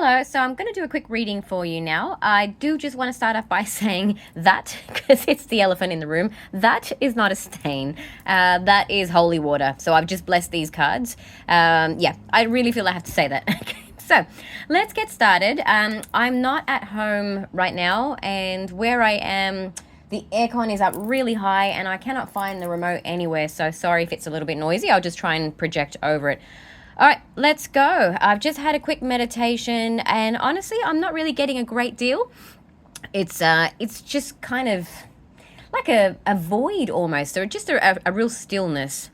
Hello, so I'm going to do a quick reading for you now. I do just want to start off by saying that, because it's the elephant in the room, that is not a stain. That is holy water. So I've just blessed these cards. Yeah, I really feel I have to say that. So let's get started. I'm not at home right now, and where I am, the aircon is up really high and I cannot find the remote anywhere. So sorry if it's a little bit noisy. I'll just try and project over it. All right, let's go. I've just had a quick meditation, and honestly, I'm not really getting a great deal. It's just kind of like a void almost, or just a real stillness.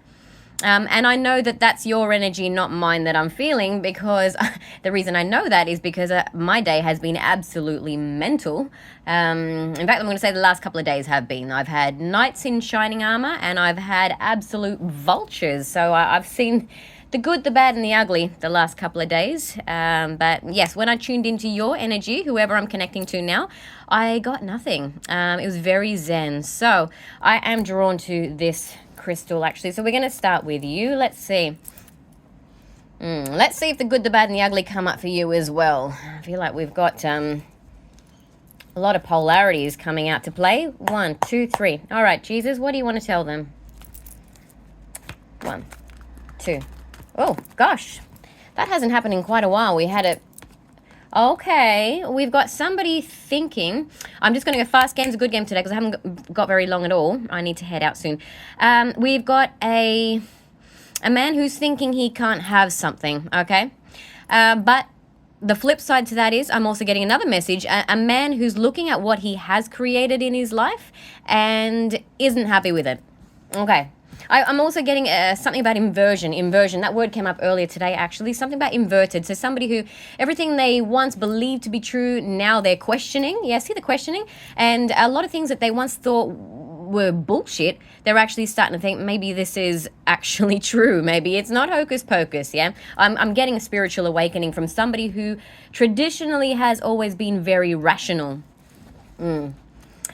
And I know that that's your energy, not mine, that I'm feeling, because the reason I know that is because my day has been absolutely mental. In fact, I'm going to say the last couple of days have been. I've had knights in shining armor, and I've had absolute vultures. So I've seen the good, the bad, and the ugly the last couple of days. But yes, when I tuned into your energy, whoever I'm connecting to now, I got nothing. It was very zen. So I am drawn to this crystal, actually. So we're going to start with you. Let's see. Let's see if the good, the bad, and the ugly come up for you as well. I feel like we've got a lot of polarities coming out to play. 1, 2, 3. All right, Jesus, what do you want to tell them? 1, 2. Oh, gosh, that hasn't happened in quite a while. We had it. Okay, we've got somebody thinking. I'm just going to go fast. Game's a good game today because I haven't got very long at all. I need to head out soon. We've got a man who's thinking he can't have something, okay? But the flip side to that is I'm also getting another message. A man who's looking at what he has created in his life and isn't happy with it. Okay. I'm also getting something about inversion. Inversion, that word came up earlier today, actually. Something about inverted. So somebody who everything they once believed to be true, now they're questioning. Yeah, see the questioning? And a lot of things that they once thought were bullshit, they're actually starting to think maybe this is actually true. Maybe it's not hocus pocus, yeah? I'm getting a spiritual awakening from somebody who traditionally has always been very rational.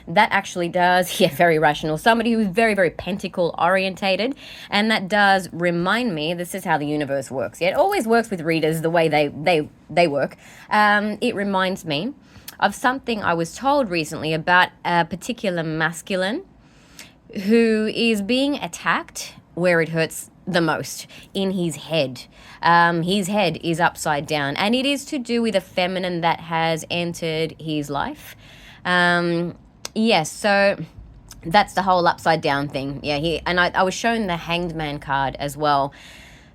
That actually does, yeah, very rational. Somebody who's very, very pentacle orientated. And that does remind me, this is how the universe works. Yeah, it always works with readers the way they work. It reminds me of something I was told recently about a particular masculine who is being attacked where it hurts the most, in his head. His head is upside down. And it is to do with a feminine that has entered his life. Yes, so that's the whole upside down thing. Yeah, I was shown the Hanged Man card as well.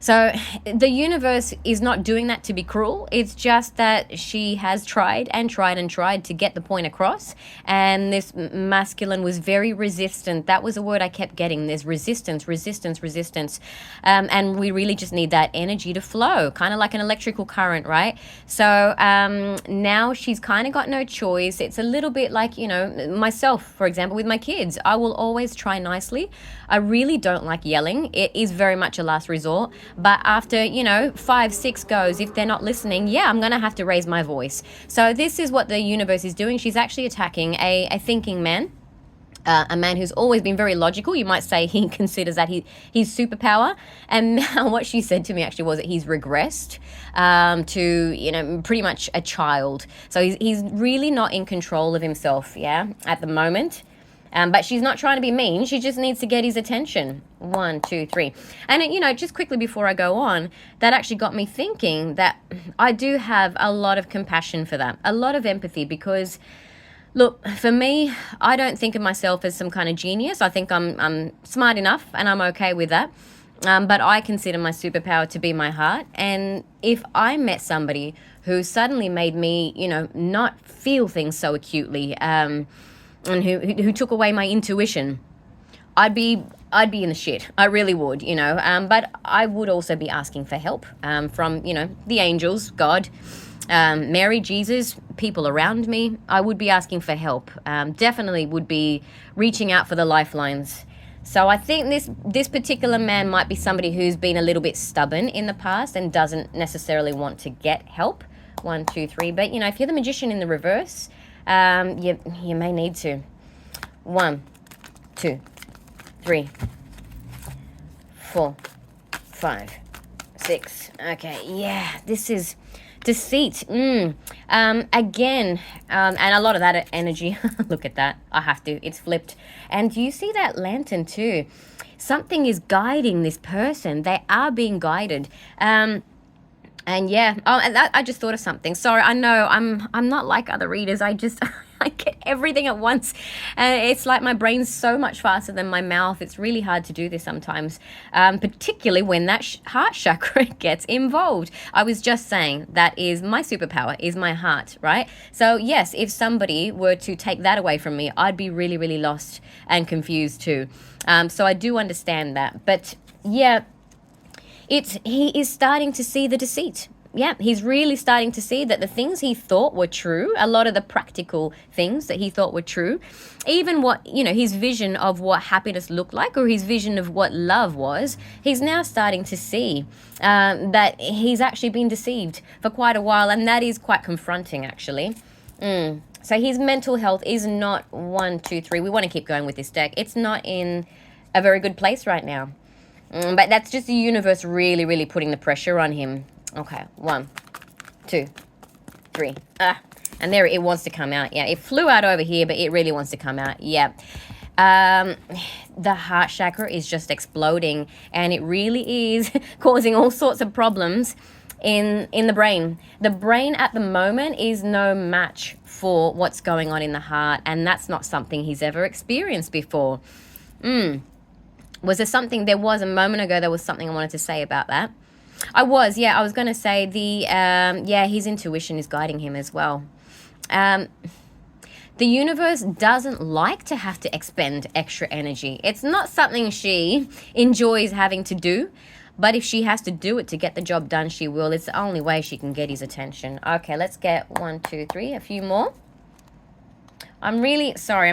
So the universe is not doing that to be cruel. It's just that she has tried and tried and tried to get the point across. And this masculine was very resistant. That was a word I kept getting. There's resistance. And we really just need that energy to flow, kind of like an electrical current, right? So now she's kind of got no choice. It's a little bit like, myself, for example, with my kids. I will always try nicely. I really don't like yelling. It is very much a last resort. But after, 5, 6 goes, if they're not listening, yeah, I'm going to have to raise my voice. So this is what the universe is doing. She's actually attacking a thinking man. A man who's always been very logical. You might say he considers that his superpower. And now what she said to me actually was that he's regressed to, pretty much a child. So he's really not in control of himself, yeah, at the moment. But she's not trying to be mean. She just needs to get his attention. 1, 2, 3. And, just quickly before I go on, that actually got me thinking that I do have a lot of compassion for that, a lot of empathy, because, look, for me, I don't think of myself as some kind of genius. I think I'm smart enough, and I'm okay with that. But I consider my superpower to be my heart. And if I met somebody who suddenly made me, not feel things so acutely, and who took away my intuition, I'd be in the shit. I really would, but I would also be asking for help from, the angels, God, Mary, Jesus, people around me. I would be asking for help. Definitely would be reaching out for the lifelines. So I think this particular man might be somebody who's been a little bit stubborn in the past and doesn't necessarily want to get help. 1, 2, 3. But, if you're the magician in the reverse, you may need to. 1, 2, 3, 4, 5, 6. Okay, yeah, this is Deceit. Again, and a lot of that energy. Look at that. I have to. It's flipped. And do you see that lantern too? Something is guiding this person. They are being guided. And yeah, and I just thought of something. Sorry, I know I'm not like other readers. I just I get everything at once, and it's like my brain's so much faster than my mouth. It's really hard to do this sometimes, particularly when that heart chakra gets involved. I was just saying that is my superpower, is my heart, right? So yes, if somebody were to take that away from me, I'd be really, really lost and confused too. So I do understand that, but yeah. He is starting to see the deceit. Yeah, he's really starting to see that the things he thought were true, a lot of the practical things that he thought were true, even what, his vision of what happiness looked like, or his vision of what love was, he's now starting to see that he's actually been deceived for quite a while, and that is quite confronting, actually. So his mental health is not 1, 2, 3. We want to keep going with this deck. It's not in a very good place right now. But that's just the universe really, really putting the pressure on him. Okay, 1, 2, 3. And there it wants to come out. Yeah, it flew out over here, but it really wants to come out. Yeah. The heart chakra is just exploding, and it really is causing all sorts of problems in the brain. The brain at the moment is no match for what's going on in the heart, and that's not something he's ever experienced before. Was there something, there was a moment ago, there was something I wanted to say about that. I was going to say his intuition is guiding him as well. The universe doesn't like to have to expend extra energy. It's not something she enjoys having to do, but if she has to do it to get the job done, she will. It's the only way she can get his attention. Okay, let's get 1, 2, 3, a few more. I'm really sorry.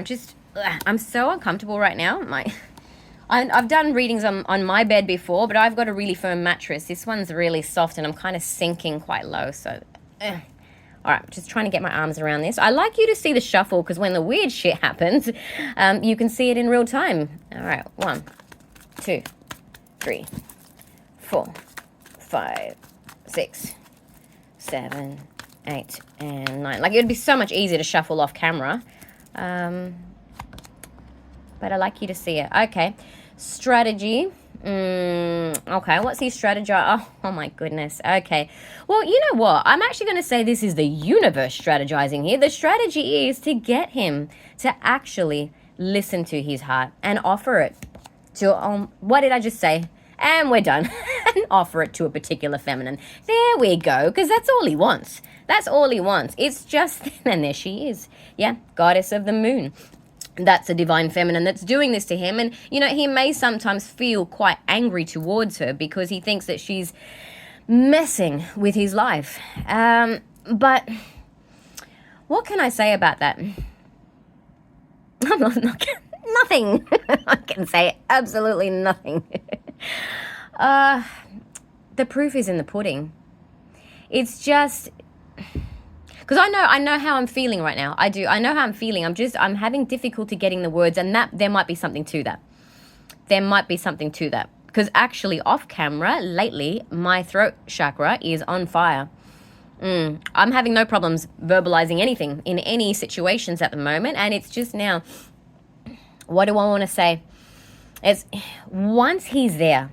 I'm so uncomfortable right now. I've done readings on my bed before, but I've got a really firm mattress. This one's really soft, and I'm kind of sinking quite low. So, all right, just trying to get my arms around this. I like you to see the shuffle, because when the weird shit happens, you can see it in real time. All right, 1, 2, 3, 4, 5, 6, 7, 8, and 9. Like, it would be so much easier to shuffle off camera. But I like you to see it. Okay. Strategy. Okay, what's his strategy? Oh my goodness. Okay. Well, you know what? I'm actually going to say this is the universe strategizing here. The strategy is to get him to actually listen to his heart and offer it to, what did I just say? And we're done. And offer it to a particular feminine. There we go, because that's all he wants. That's all he wants. It's just, and there she is. Yeah, goddess of the moon. That's a divine feminine that's doing this to him. And, he may sometimes feel quite angry towards her because he thinks that she's messing with his life. But what can I say about that? I'm not nothing. I can say absolutely nothing. The proof is in the pudding. It's just... Because I know how I'm feeling right now. I do. I know how I'm feeling. I'm having difficulty getting the words, and that there might be something to that. There might be something to that. Because actually, off camera, lately, my throat chakra is on fire. I'm having no problems verbalizing anything in any situations at the moment, and it's just now, what do I want to say? It's once he's there,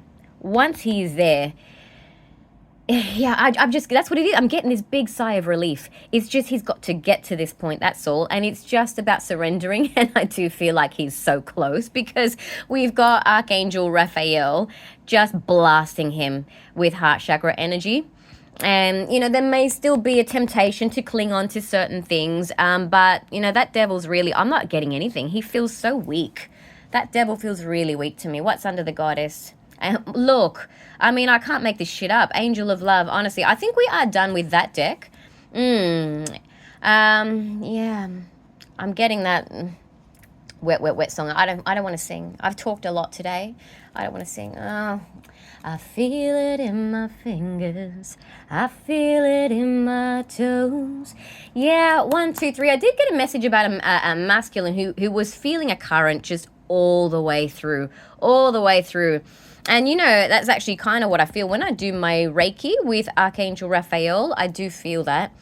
yeah, I'm just, that's what it is. I'm getting this big sigh of relief. It's just he's got to get to this point, that's all. And it's just about surrendering. And I do feel like he's so close because we've got Archangel Raphael just blasting him with heart chakra energy. And, there may still be a temptation to cling on to certain things. But, that devil's really, I'm not getting anything. He feels so weak. That devil feels really weak to me. What's under the goddess? And look, I can't make this shit up. Angel of Love, honestly. I think we are done with that deck. Yeah. I'm getting that wet song. I don't want to sing. I've talked a lot today. I don't want to sing. Oh, I feel it in my fingers. I feel it in my toes. Yeah, 1, 2, 3. I did get a message about a masculine who was feeling a current just all the way through. And you know, that's actually kind of what I feel when I do my Reiki with Archangel Raphael. I do feel that.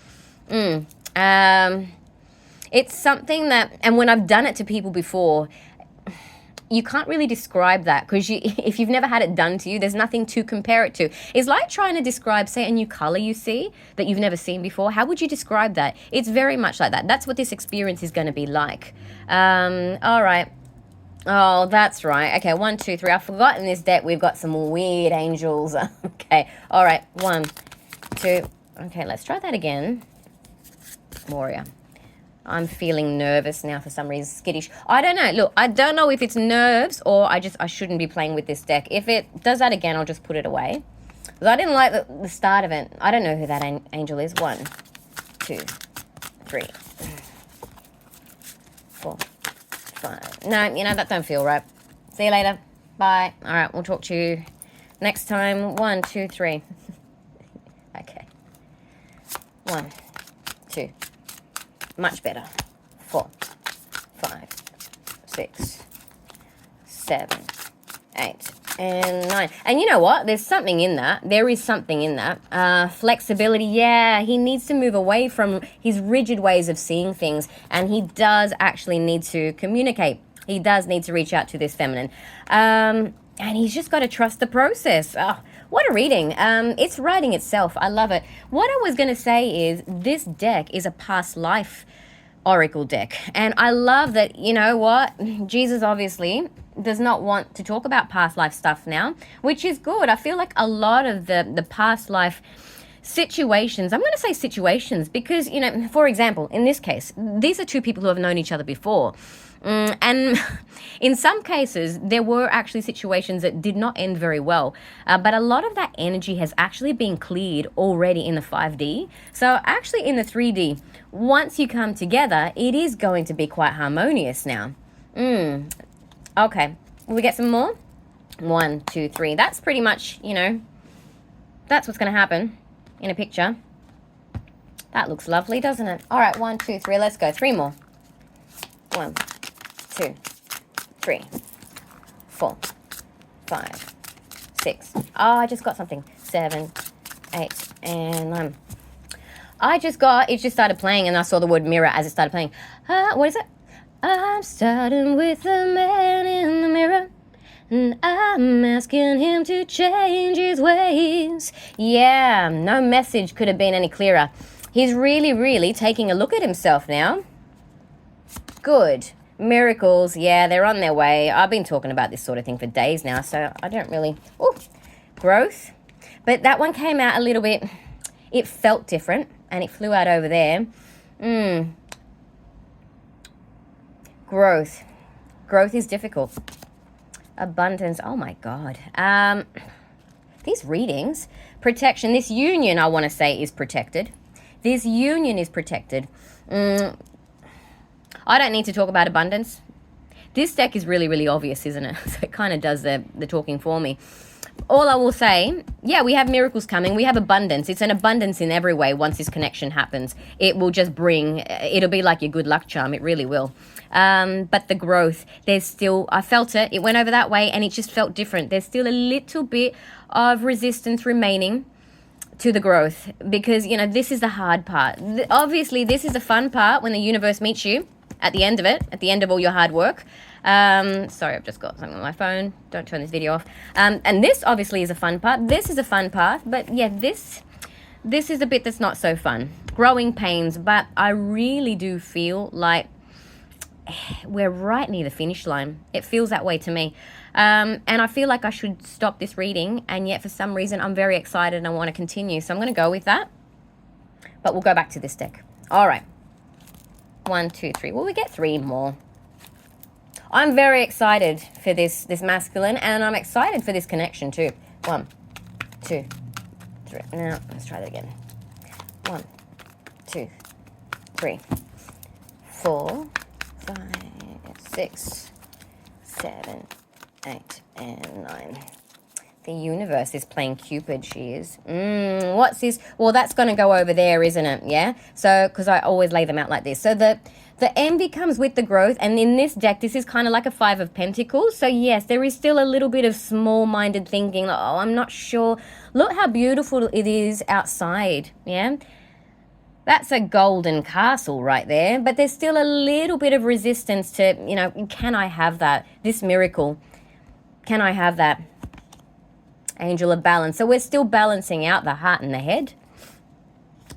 It's something that, and when I've done it to people before, you can't really describe that because if you've never had it done to you, there's nothing to compare it to. It's like trying to describe, say, a new color you see that you've never seen before. How would you describe that? It's very much like that. That's what this experience is going to be like. All right. Oh, that's right. Okay, 1, 2, 3. I've forgotten this deck. We've got some weird angels. Okay. All right. 1, 2. Okay, let's try that again. Warrior. I'm feeling nervous now for some reason, skittish. I don't know. Look, I don't know if it's nerves or I shouldn't be playing with this deck. If it does that again, I'll just put it away. Because I didn't like the start of it. I don't know who that angel is. 1, 2, 3, 4, 5. No, you know, that don't feel right. See you later. Bye. All right, we'll talk to you next time. 1, 2, 3. Okay. 1, 2. Much better. 4, 5, 6, 7, 8, and 9. And you know what? There's something in that. There is something in that. Flexibility. Yeah, he needs to move away from his rigid ways of seeing things. And he does actually need to communicate. He does need to reach out to this feminine. And he's just got to trust the process. Oh, what a reading. It's writing itself. I love it. What I was going to say is this deck is a past life oracle deck. And I love that, you know what? Jesus obviously does not want to talk about past life stuff now, which is good. I feel like a lot of the past life situations, I'm going to say situations because, you know, for example, in this case, these are two people who have known each other before. And in some cases, there were actually situations that did not end very well. But a lot of that energy has actually been cleared already in the 5D. So actually in the 3D, once you come together, it is going to be quite harmonious now. Okay. Will we get some more? 1, 2, 3. That's pretty much, you know, that's what's going to happen in a picture. That looks lovely, doesn't it? All right, 1, 2, 3. Let's go. 3 more. 1, 2, 3, 4, 5, 6. Oh, I just got something. 7, 8, and 9. It just started playing and I saw the word mirror as it started playing. What is it? I'm starting with the man in the mirror and I'm asking him to change his ways. Yeah, no message could have been any clearer. He's really, really taking a look at himself now. Good. Miracles, yeah, they're on their way. I've been talking about this sort of thing for days now, so I don't really... Ooh, growth. But that one came out a little bit... It felt different, and it flew out over there. Growth. Growth is difficult. Abundance. Oh, my God. These readings. Protection. This union, I want to say, is protected. This union is protected. I don't need to talk about abundance. This deck is really, really obvious, isn't it? So it kind of does the talking for me. All I will say, yeah, we have miracles coming. We have abundance. It's an abundance in every way once this connection happens. It will just bring, it'll be like your good luck charm. It really will. But the growth, there's still, I felt it. It went over that way and it just felt different. There's still a little bit of resistance remaining to the growth because, you know, this is the hard part. Obviously, this is the fun part when the universe meets you. At the end of it, at the end of all your hard work. Sorry, I've just got something on my phone. Don't turn this video off. And this obviously is a fun part. This is a fun part. But yeah, this is the bit that's not so fun. Growing pains. But I really do feel like we're right near the finish line. It feels that way to me. And I feel like I should stop this reading. And yet for some reason, I'm very excited and I want to continue. So I'm going to go with that. But we'll go back to this deck. All right. 1, 2, 3. Well, we get 3 more. I'm very excited for this masculine, and I'm excited for this connection too. 1, 2, 3. Now, let's try that again. 1, 2, 3, 4, 5, 6, 7, 8, and 9. The universe is playing Cupid, she is. What's this? Well, that's going to go over there, isn't it? Yeah? So, because I always lay them out like this. So the envy comes with the growth. And in this deck, this is kind of like a 5 of Pentacles. So, yes, there is still a little bit of small-minded thinking. Like, oh, I'm not sure. Look how beautiful it is outside. Yeah? That's a golden castle right there. But there's still a little bit of resistance to, you know, can I have that? This miracle. Can I have that? Angel of balance. So we're still balancing out the heart and the head.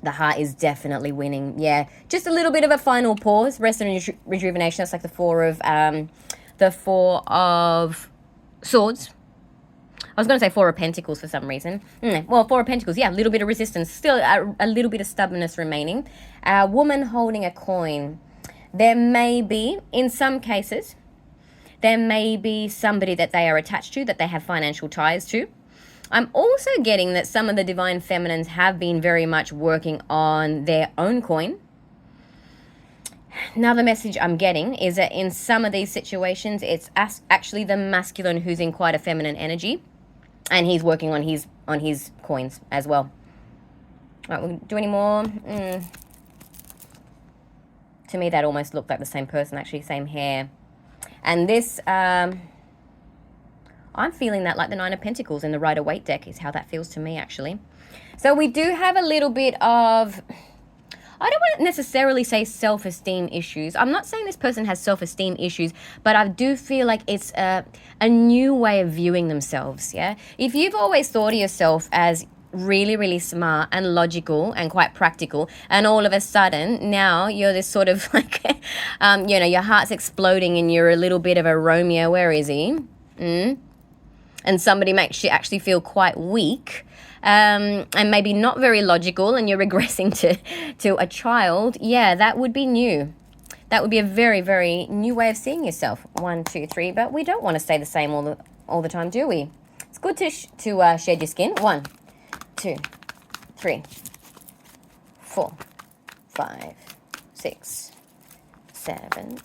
The heart is definitely winning. Yeah. Just a little bit of a final pause. Rest and rejuvenation. That's like the four of swords. I was going to say 4 of Pentacles for some reason. Well, 4 of Pentacles, yeah, a little bit of resistance. Still a little bit of stubbornness remaining. A woman holding a coin. There may be, in some cases, there may be somebody that they are attached to, that they have financial ties to. I'm also getting that some of the divine feminines have been very much working on their own coin. Another message I'm getting is that in some of these situations, it's actually the masculine who's in quite a feminine energy. And he's working on his coins as well. All right, we'll do any more. To me, that almost looked like the same person, actually, same hair. And this, I'm feeling that like the 9 of Pentacles in the Rider-Waite deck is how that feels to me, actually. So we do have a little bit of, I don't want to necessarily say self-esteem issues. I'm not saying this person has self-esteem issues, but I do feel like it's a new way of viewing themselves, yeah? If you've always thought of yourself as really, really smart and logical and quite practical, and all of a sudden now you're this sort of like, you know, your heart's exploding and you're a little bit of a Romeo, where is he? And somebody makes you actually feel quite weak, and maybe not very logical, and you're regressing to a child, yeah, that would be new. That would be a very, very new way of seeing yourself. 1, 2, 3, but we don't want to stay the same all the time, do we? It's good to shed your skin. 1, 2, 3, 4, 5, 6, 7,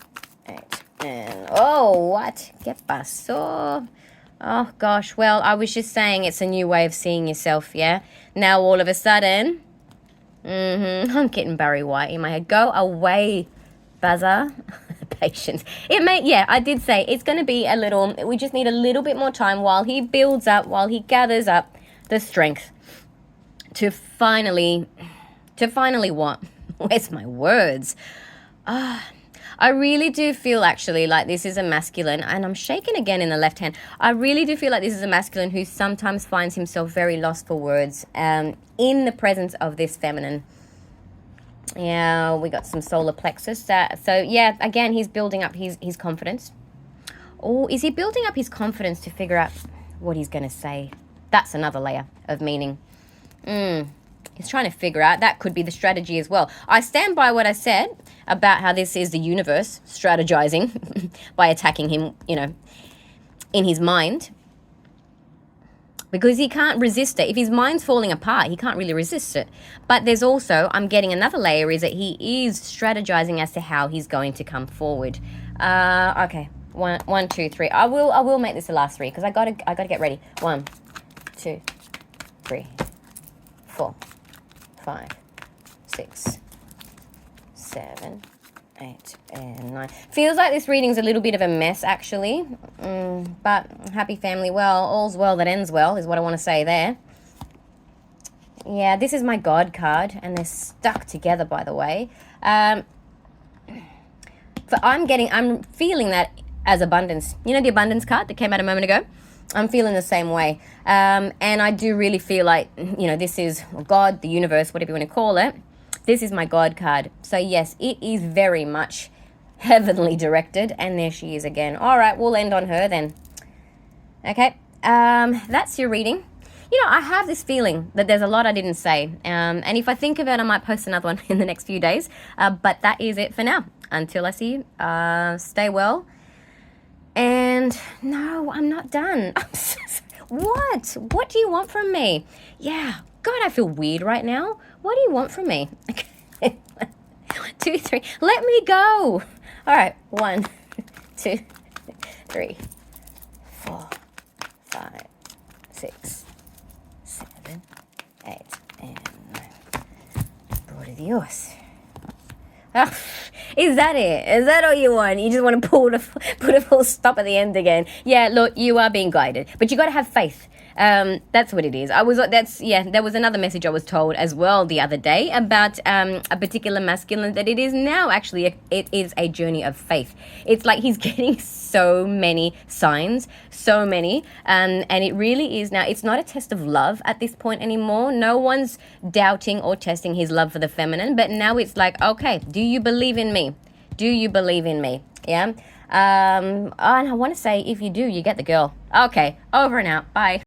8, and oh, what? ¿Qué pasó? Oh, gosh. Well, I was just saying it's a new way of seeing yourself, yeah? Now, all of a sudden, I'm getting Barry White in my head. Go away, Buzzer. Patience. It may, yeah, I did say it's going to be a little, we just need a little bit more time while he builds up, while he gathers up the strength to finally what? Where's my words? I really do feel actually like this is a masculine, and I'm shaking again in the left hand. I really do feel like this is a masculine who sometimes finds himself very lost for words in the presence of this feminine. Yeah, we got some solar plexus. So yeah, again, he's building up his confidence. Or is he building up his confidence to figure out what he's going to say? That's another layer of meaning. He's trying to figure out. That could be the strategy as well. I stand by what I said about how this is the universe strategizing by attacking him, you know, in his mind. Because he can't resist it. If his mind's falling apart, he can't really resist it. But there's also, I'm getting another layer, is that he is strategizing as to how he's going to come forward. Okay, 1, 2, 3. I will make this the last 3 because I gotta get ready. 1, 2, 3, 4, 5, 6, 7, 8, and 9. Feels like this reading's a little bit of a mess, actually. But happy family, well, all's well that ends well, is what I want to say there. Yeah, this is my God card, and they're stuck together, by the way. I'm feeling that as abundance. You know the abundance card that came out a moment ago? I'm feeling the same way. And I do really feel like, you know, this is God, the universe, whatever you want to call it. This is my God card. So, yes, it is very much heavenly directed. And there she is again. All right, we'll end on her then. Okay, that's your reading. You know, I have this feeling that there's a lot I didn't say. And if I think of it, I might post another one in the next few days. But that is it for now. Until I see you, stay well. And no, I'm not done. What? What do you want from me? Yeah, God, I feel weird right now. What do you want from me? 1, 2, 3. Let me go. All right. 1, 2, 3, 4, 5, 6, 7, 8, and 9. Por Dios. Oh, is that it? Is that all you want? You just want to put a full stop at the end again? Yeah, look, you are being guided, but you got to have faith. That's what it is. There was another message I was told as well the other day about a particular masculine, that it is now actually it is a journey of faith. It's like he's getting so many signs, so many, and it really is now. It's not a test of love at this point anymore. No one's doubting or testing his love for the feminine, but now it's like, okay, do you believe in me? Do you believe in me? Yeah. And I want to say, if you do, you get the girl. Okay, over and out. Bye.